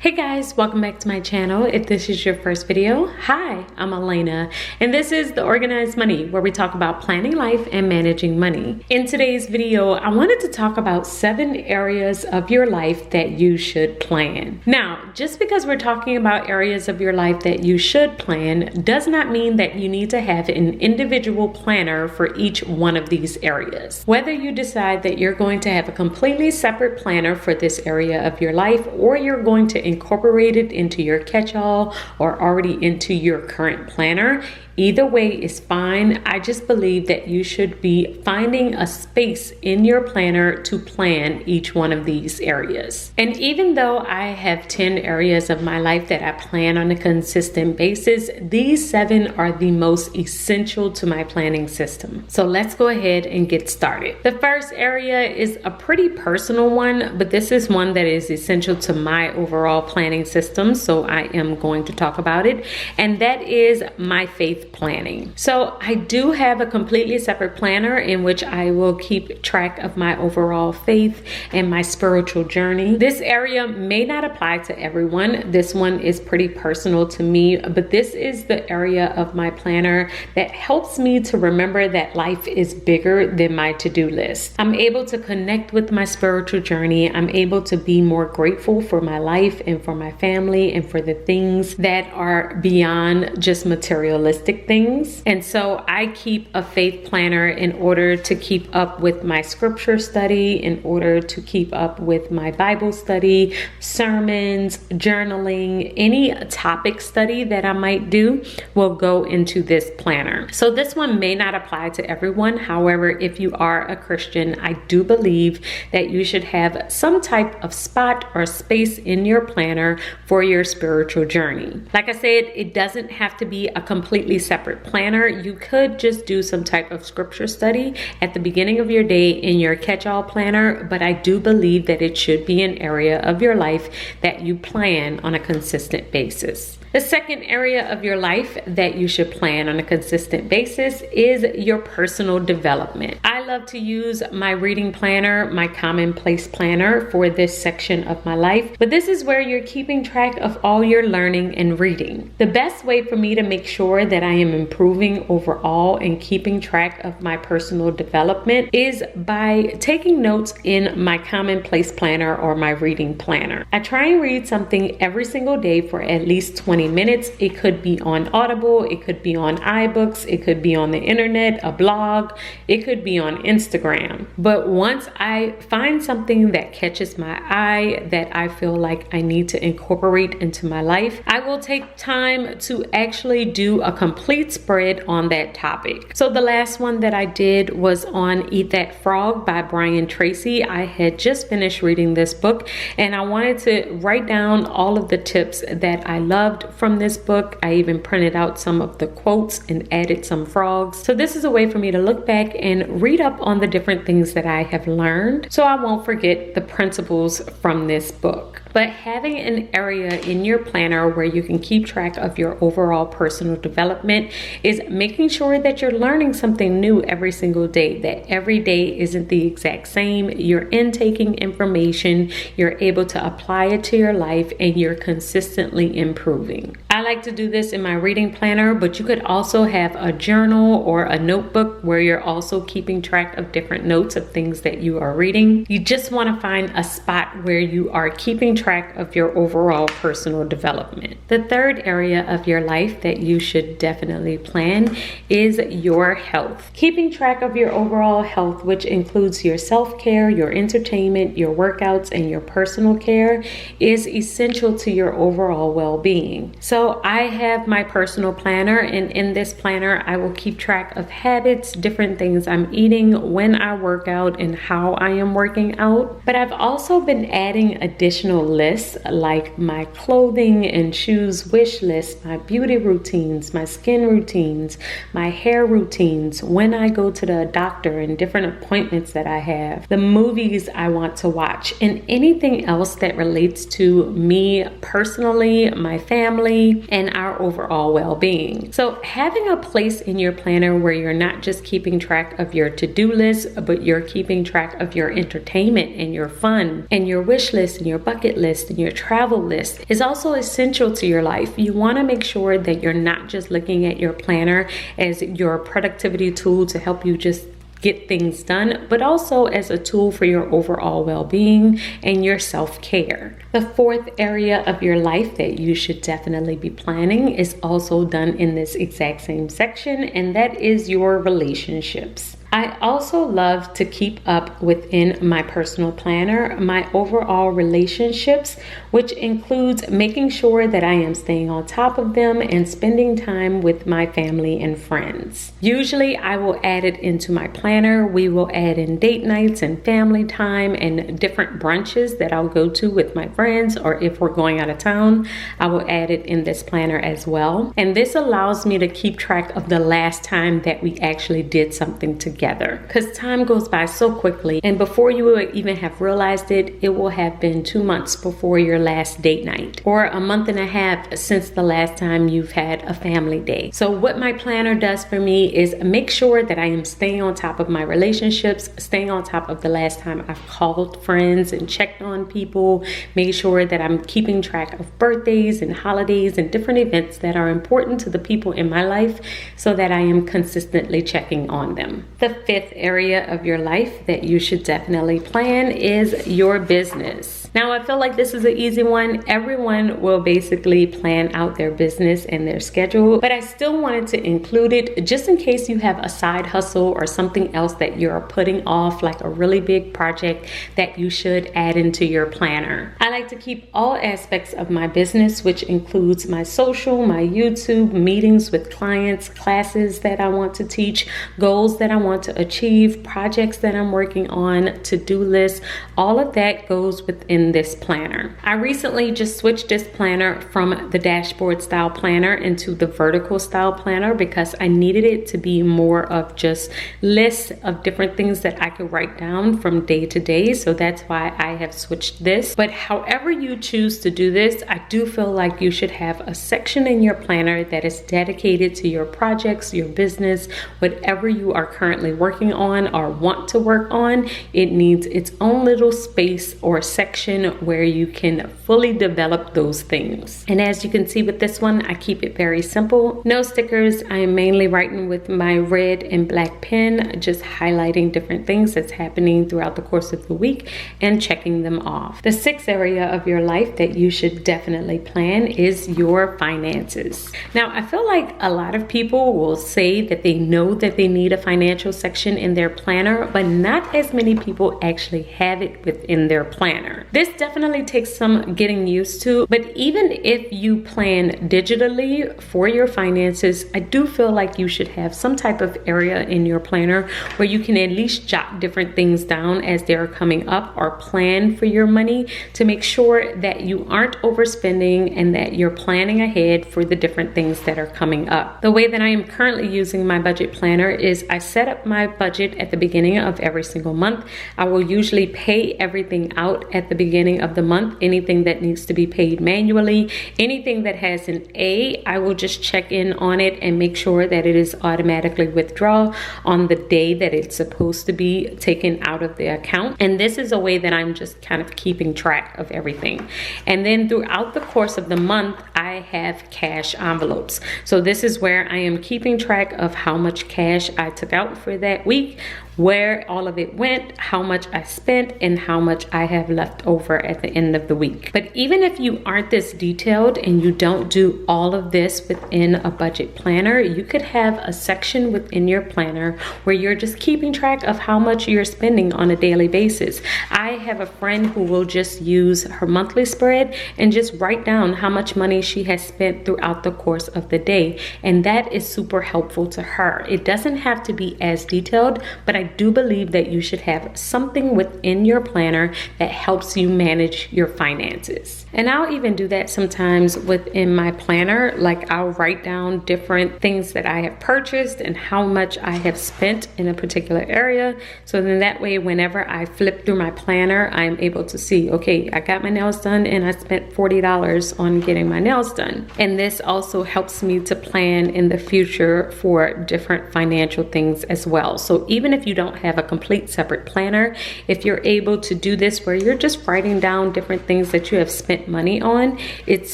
Hey guys, welcome back to my channel. If this is your first video, hi, I'm Alaina, and this is The Organized Money, where we talk about planning life and managing money. In today's video, I wanted to talk about 7 areas of your life that you should plan. Now, just because we're talking about areas of your life that you should plan does not mean that you need to have an individual planner for each one of these areas. Whether you decide that you're going to have a completely separate planner for this area of your life, or you're going to incorporate it into your catch-all or already into your current planner, either way is fine. I just believe that you should be finding a space in your planner to plan each one of these areas. And even though I have 10 areas of my life that I plan on a consistent basis, these 7 are the most essential to my planning system. So let's go ahead and get started. The first area is a pretty personal one, but this is one that is essential to my overall planning system, so I am going to talk about it, and that is my faith planning. So I do have a completely separate planner in which I will keep track of my overall faith and my spiritual journey. This area may not apply to everyone. This one is pretty personal to me, but this is the area of my planner that helps me to remember that life is bigger than my to-do list. I'm able to connect with my spiritual journey. I'm able to be more grateful for my life and for my family and for the things that are beyond just materialistic things. And so I keep a faith planner in order to keep up with my scripture study, in order to keep up with my Bible study, sermons, journaling, any topic study that I might do will go into this planner. So this one may not apply to everyone. However, if you are a Christian, I do believe that you should have some type of spot or space in your planner for your spiritual journey. Like I said, it doesn't have to be a completely separate planner. You could just do some type of scripture study at the beginning of your day in your catch-all planner, but I do believe that it should be an area of your life that you plan on a consistent basis. The second area of your life that you should plan on a consistent basis is your personal development. I love to use my reading planner, my commonplace planner, for this section of my life, but this is where you're keeping track of all your learning and reading. The best way for me to make sure that I am improving overall and keeping track of my personal development is by taking notes in my commonplace planner or my reading planner. I try and read something every single day for at least 20 minutes. It could be on Audible, it could be on iBooks, it could be on the internet, a blog, it could be on Instagram. But once I find something that catches my eye that I feel like I need to incorporate into my life, I will take time to actually do a complete spread on that topic. So the last one that I did was on Eat That Frog by Brian Tracy. I had just finished reading this book and I wanted to write down all of the tips that I loved from this book. I even printed out some of the quotes and added some frogs. So this is a way for me to look back and read up on the different things that I have learned so I won't forget the principles from this book. But having an area in your planner where you can keep track of your overall personal development is making sure that you're learning something new every single day, that every day isn't the exact same. You're intaking information, you're able to apply it to your life, and you're consistently improving. I like to do this in my reading planner, but you could also have a journal or a notebook where you're also keeping track of different notes of things that you are reading. You just want to find a spot where you are keeping track of your overall personal development. The third area of your life that you should definitely plan is your health. Keeping track of your overall health, which includes your self-care, your entertainment, your workouts, and your personal care, is essential to your overall well-being. So I have my personal planner, and in this planner, I will keep track of habits, different things I'm eating, when I work out, and how I am working out. But I've also been adding additional lists like my clothing and shoes wish list, my beauty routines, my skin routines, my hair routines, when I go to the doctor and different appointments that I have, the movies I want to watch, and anything else that relates to me personally, my family, and our overall well-being. So having a place in your planner where you're not just keeping track of your to-do list, but you're keeping track of your entertainment and your fun and your wish list and your bucket list and your travel list is also essential to your life. You want to make sure that you're not just looking at your planner as your productivity tool to help you just get things done, but also as a tool for your overall well-being and your self-care. The fourth area of your life that you should definitely be planning is also done in this exact same section, and that is your relationships. I also love to keep up within my personal planner my overall relationships, which includes making sure that I am staying on top of them and spending time with my family and friends. Usually I will add it into my planner. We will add in date nights and family time and different brunches that I'll go to with my friends, or if we're going out of town, I will add it in this planner as well. And this allows me to keep track of the last time that we actually did something together. Because time goes by so quickly, and before you will even have realized it, it will have been 2 months before your last date night, or a month and a half since the last time you've had a family day. So what my planner does for me is make sure that I am staying on top of my relationships, staying on top of the last time I've called friends and checked on people, make sure that I'm keeping track of birthdays and holidays and different events that are important to the people in my life so that I am consistently checking on them. The fifth area of your life that you should definitely plan is your business. Now, I feel like this is an easy one. Everyone will basically plan out their business and their schedule, but I still wanted to include it just in case you have a side hustle or something else that you're putting off, like a really big project that you should add into your planner. I like to keep all aspects of my business, which includes my social, my YouTube, meetings with clients, classes that I want to teach, goals that I want to achieve, projects that I'm working on, to-do lists. All of that goes within this planner. I recently just switched this planner from the dashboard style planner into the vertical style planner because I needed it to be more of just lists of different things that I could write down from day to day. So that's why I have switched this. But however you choose to do this, I do feel like you should have a section in your planner that is dedicated to your projects, your business, whatever you are currently working on or want to work on. It needs its own little space or section where you can fully develop those things. And as you can see with this one, I keep it very simple. No stickers. I am mainly writing with my red and black pen, just highlighting different things that's happening throughout the course of the week and checking them off. The sixth area of your life that you should definitely plan is your finances. Now, I feel like a lot of people will say that they know that they need a financial section in their planner, but not as many people actually have it within their planner. This definitely takes some getting used to, but even if you plan digitally for your finances, I do feel like you should have some type of area in your planner where you can at least jot different things down as they're coming up, or plan for your money to make sure that you aren't overspending and that you're planning ahead for the different things that are coming up. The way that I am currently using my budget planner is I set up my budget at the beginning of every single month. I will usually pay everything out at the beginning of the month. Anything that needs to be paid manually, anything that has an A, I will just check in on it and make sure that it is automatically withdrawn on the day that it's supposed to be taken out of the account. And this is a way that I'm just kind of keeping track of everything. And then throughout the course of the month, I have cash envelopes. So this is where I am keeping track of how much cash I took out for that week, where all of it went, how much I spent, and how much I have left over at the end of the week. But even if you aren't this detailed and you don't do all of this within a budget planner, you could have a section within your planner where you're just keeping track of how much you're spending on a daily basis. I have a friend who will just use her monthly spread and just write down how much money she has spent throughout the course of the day. And that is super helpful to her. It doesn't have to be as detailed, but I do believe that you should have something within your planner that helps you manage your finances. And I'll even do that sometimes within my planner. Like I'll write down different things that I have purchased and how much I have spent in a particular area. So then that way, whenever I flip through my planner, I'm able to see, okay, I got my nails done and I spent $40 on getting my nails nails done. And this also helps me to plan in the future for different financial things as well. So even if you don't have a complete separate planner, if you're able to do this where you're just writing down different things that you have spent money on, it's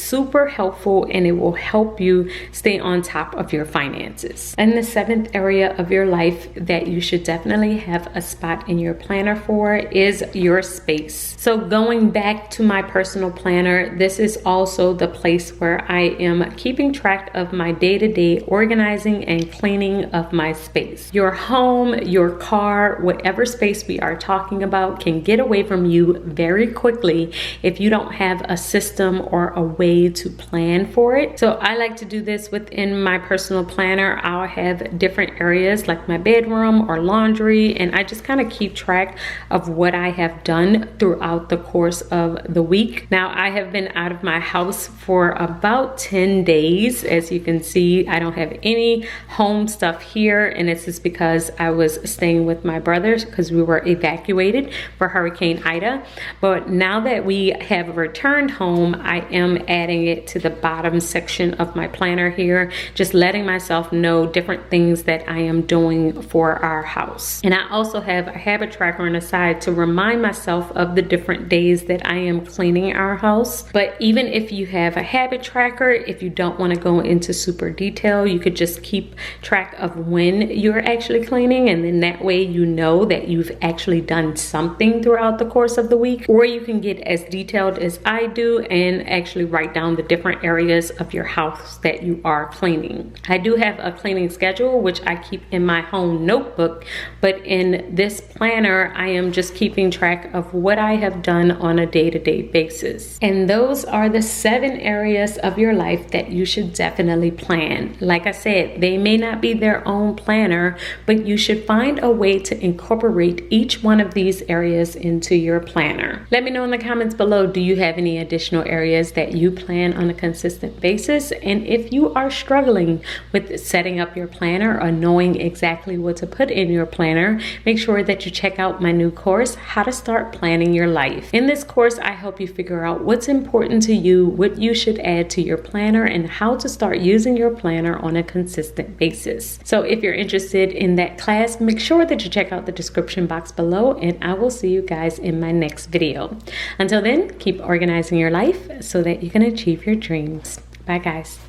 super helpful and it will help you stay on top of your finances. And the seventh area of your life that you should definitely have a spot in your planner for is your space. So going back to my personal planner, this is also the place where I am keeping track of my day-to-day organizing and cleaning of my space. Your home, your car, whatever space we are talking about can get away from you very quickly if you don't have a system or a way to plan for it. So I like to do this within my personal planner. I'll have different areas like my bedroom or laundry, and I just kind of keep track of what I have done throughout the course of the week. Now, I have been out of my house for about 10 days. As you can see, I don't have any home stuff here, and this is because I was staying with my brothers because we were evacuated for Hurricane Ida. But now that we have returned home, I am adding it to the bottom section of my planner here, just letting myself know different things that I am doing for our house. And I also have a habit tracker on the side to remind myself of the different days that I am cleaning our house. But even if you have a habit tracker, if you don't want to go into super detail, you could just keep track of when you're actually cleaning, and then that way you know that you've actually done something throughout the course of the week. Or you can get as detailed as I do and actually write down the different areas of your house that you are cleaning. I do have a cleaning schedule which I keep in my home notebook, but in this planner I am just keeping track of what I have done on a day-to-day basis. And those are the 7 areas of your life that you should definitely plan. Like I said, they may not be their own planner, but you should find a way to incorporate each one of these areas into your planner. Let me know in the comments below, do you have any additional areas that you plan on a consistent basis? And if you are struggling with setting up your planner or knowing exactly what to put in your planner, make sure that you check out my new course, How to Start Planning Your Life. In this course, I help you figure out what's important to you, what you should add to your planner, and how to start using your planner on a consistent basis. So if you're interested in that class, make sure that you check out the description box below, and I will see you guys in my next video. Until then, keep organizing your life so that you can achieve your dreams. Bye guys.